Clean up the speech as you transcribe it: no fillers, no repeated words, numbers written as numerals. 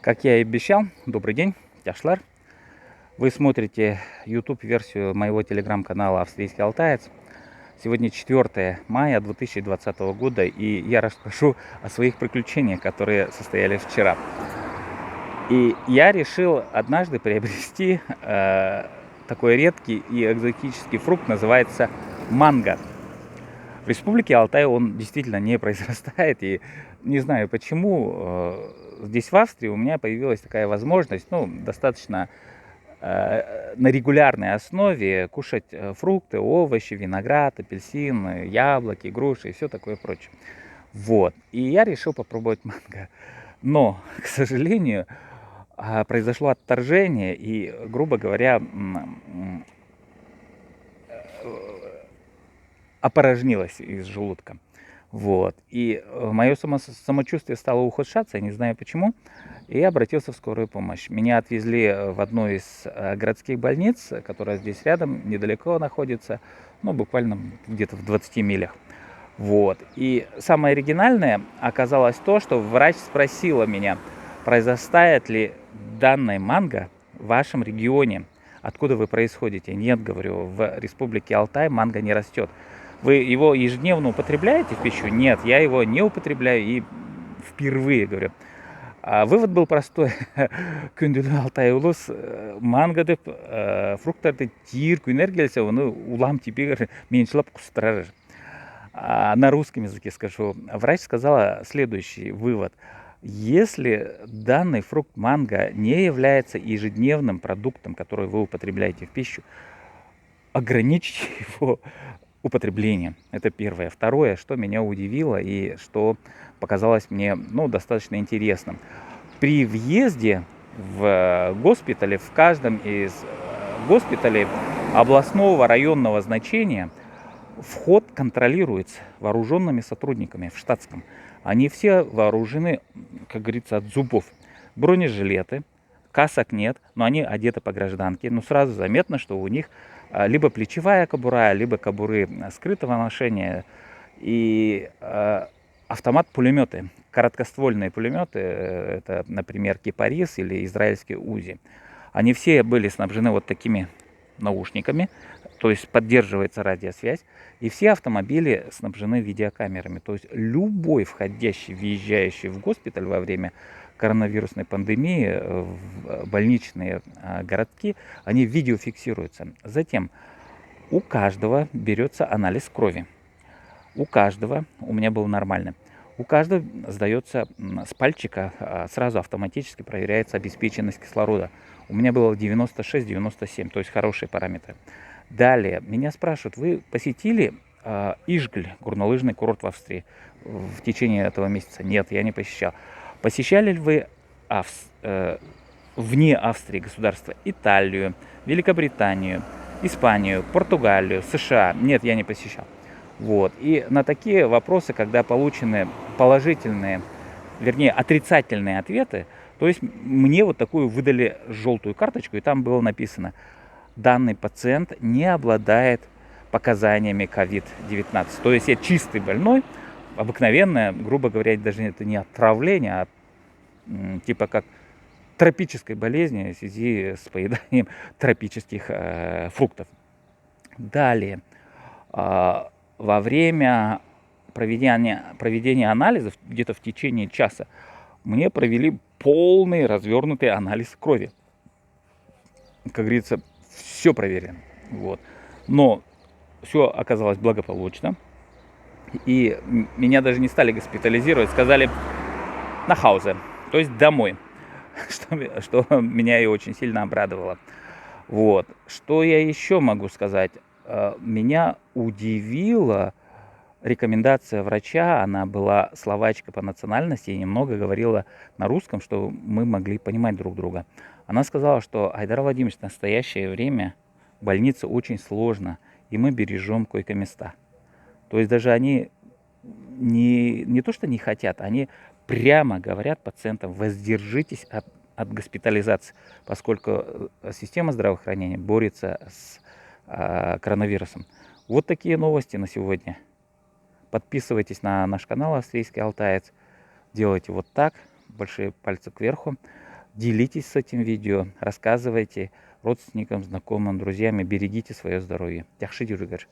Как я и обещал, добрый день, Яшлар. Вы смотрите YouTube-версию моего телеграм-канала «Австрийский алтаец». Сегодня 4 мая 2020 года, и я расскажу о своих приключениях, которые состоялись вчера. И я решил однажды приобрести такой редкий и экзотический фрукт, называется манго. В республике Алтай он действительно не произрастает, и не знаю почему. Здесь в Австрии у меня появилась такая возможность, достаточно на регулярной основе кушать фрукты, овощи, виноград, апельсины, яблоки, груши и все такое прочее. Вот. И я решил попробовать манго. Но, к сожалению, произошло отторжение, и, грубо говоря, опорожнилось из желудка. Вот. И мое самочувствие стало ухудшаться, я не знаю почему. И я обратился в скорую помощь. Меня отвезли в одну из городских больниц, которая здесь рядом, недалеко находится, буквально где-то в 20 милях. Вот. И самое оригинальное оказалось то, что врач спросила меня, произрастает ли данная манго в вашем регионе, откуда вы происходите. Нет, говорю, в республике Алтай манго не растет. Вы его ежедневно употребляете в пищу? Нет, я его не употребляю и впервые, говорю. А вывод был простой. Күндү Алтай улус манго деп фруктарды тир күнер келсе, оны улам типе меньшелап кустырар. На русском языке скажу. Врач сказала следующий вывод. Если данный фрукт манго не является ежедневным продуктом, который вы употребляете в пищу, ограничьте его употребление. Это первое. Второе, что меня удивило и что показалось мне достаточно интересным. При въезде в госпитале, в каждом из госпиталей областного районного значения вход контролируется вооруженными сотрудниками в штатском. Они все вооружены, как говорится, от зубов. Бронежилеты, касок нет, но они одеты по гражданке. Но сразу заметно, что у них либо плечевая кобура, либо кобуры скрытого ношения. И автомат-пулеметы, короткоствольные пулеметы, это, например, Кипарис или израильский УЗИ. Они все были снабжены вот такими наушниками, то есть поддерживается радиосвязь, и все автомобили снабжены видеокамерами. То есть любой входящий, въезжающий в госпиталь во время коронавирусной пандемии, в больничные городки, они видеофиксируются. Затем у каждого берется анализ крови. У каждого, у меня был нормальный, у каждого сдается с пальчика, сразу автоматически проверяется обеспеченность кислорода. У меня было 96-97, то есть хорошие параметры. Далее меня спрашивают, вы посетили Ижгль, горнолыжный курорт в Австрии, в течение этого месяца? Нет, я не посещал. Посещали ли вы вне Австрии государства Италию, Великобританию, Испанию, Португалию, США? Нет, я не посещал. Вот. И на такие вопросы, когда получены положительные, вернее, отрицательные ответы, то есть мне вот такую выдали желтую карточку, и там было написано: данный пациент не обладает показаниями COVID-19. То есть я чистый больной, обыкновенное, грубо говоря, даже это не отравление, а типа как тропической болезни в связи с поеданием тропических фруктов. Далее, во время проведения анализов, где-то в течение часа, мне провели полный развернутый анализ крови. Как говорится, все проверено. Вот. Но все оказалось благополучно. И меня даже не стали госпитализировать, сказали на хаузе, то есть домой, что меня и очень сильно обрадовало. Вот. Что я еще могу сказать? Меня удивила рекомендация врача, она была словачка по национальности и немного говорила на русском, что мы могли понимать друг друга. Она сказала, что Айдар Владимирович, в настоящее время в больнице очень сложно, и мы бережем койко-места. То есть даже они не то, что не хотят, они прямо говорят пациентам: воздержитесь от госпитализации, поскольку система здравоохранения борется с коронавирусом. Вот такие новости на сегодня. Подписывайтесь на наш канал «Австрийский алтаец». Делайте вот так. Большие пальцы кверху. делитесь с этим видео, рассказывайте родственникам, знакомым, друзьям и берегите свое здоровье. Яхшы жүріңдер.